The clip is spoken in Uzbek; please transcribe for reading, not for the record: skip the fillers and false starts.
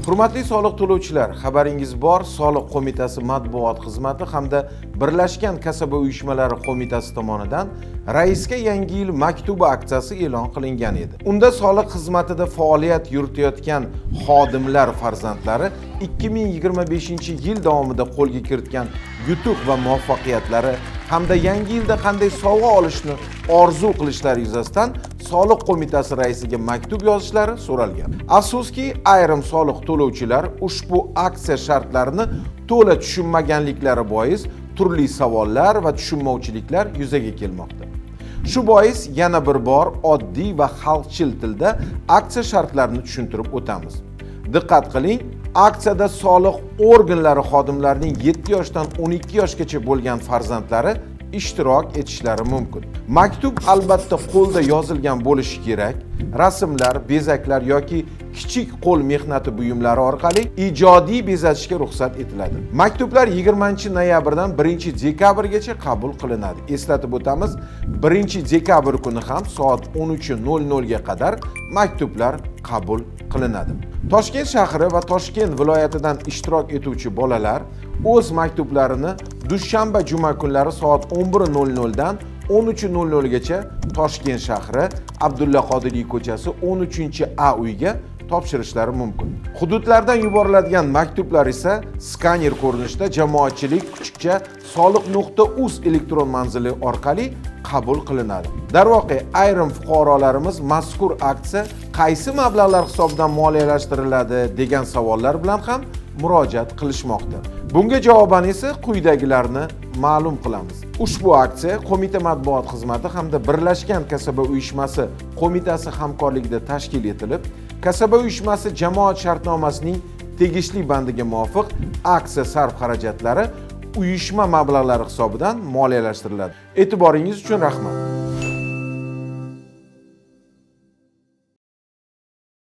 Hurmatli soliq to'lovchilar, xabaringiz bor, Soliq qo'mitasi matbuot xizmati hamda Birlashgan kasaba uyushmalari qo'mitasi tomonidan raisga yangi yil maktubi aksiyasi e'lon qilingan edi. Unda soliq xizmatida faoliyat yuritayotgan xodimlar farzandlari 2025-yil davomida qo'lga kiritgan yutuq va muvaffaqiyatlari hamda yangi yilda qanday sovg'a olishni orzu qilishlari yuzasidan Soliq qo'mitasi raisiga maktub yozishlari so'ralgan. Afsuski, ayrim soliq to'lovchilar ushbu aksiya shartlarini to'la tushunmaganliklari bois turli savollar va tushunmovchiliklar yuzaga kelmoqda. Shu bois yana bir bor oddiy va xalqchil tilda aksiya shartlarini tushuntirib o'tamiz. Diqqat qiling, aksiyada soliq organlari xodimlarining 7 yoshdan 12 yoshgacha bo'lgan farzandlari ishtirok etishlari mumkin. Maktub albatta qo'lda yozilgan bo'lishi kerak. Rasmlar, bezaklar yoki kichik qo'l mehnati buyumlari orqali ijodiy bezatishga ruxsat etiladi. Maktublar 20-noyabrdan 1-dekabrgacha qabul qilinadi. Eslatib o'tamiz, 1-dekabr kuni ham soat 13:00 ga qadar maktublar qabul qilinadi. Toshkent shahri va Toshkent viloyatidan ishtirok etuvchi bolalar o'z maktublarini dushanba juma kunlari soat 11:00 dan 13:00 gacha Toshkent shahri Abdulla Qodiriy ko'chasi 13-A uyga topshirishlari mumkin. Hududlardan yuboriladigan maktublar esa skaner ko'rinishida jamoatchilik kuchukcha soliq.uz elektron manzili orqali qabul qilinadi. Darvoqe, ayrim fuqarolarimiz mazkur aksiya qaysi mablag'lar hisobidan moliyalashtiriladi degan savollar bilan ham murojaat qilishmoqda. Bunga javoban esa quyidagilarni ma'lum qilamiz. Ushbu aksiya qo'mita matbuot xizmati hamda Birlashgan kasaba uyushmasi qo'mitasi hamkorligida tashkil etilib, kasaba uyushmasi jamoat shartnomasining tegishli bandiga muvofiq aksiya sarf-xarajatlari uyushma mablag'lari hisobidan moliyalashtiriladi. E'tiboringiz uchun rahmat.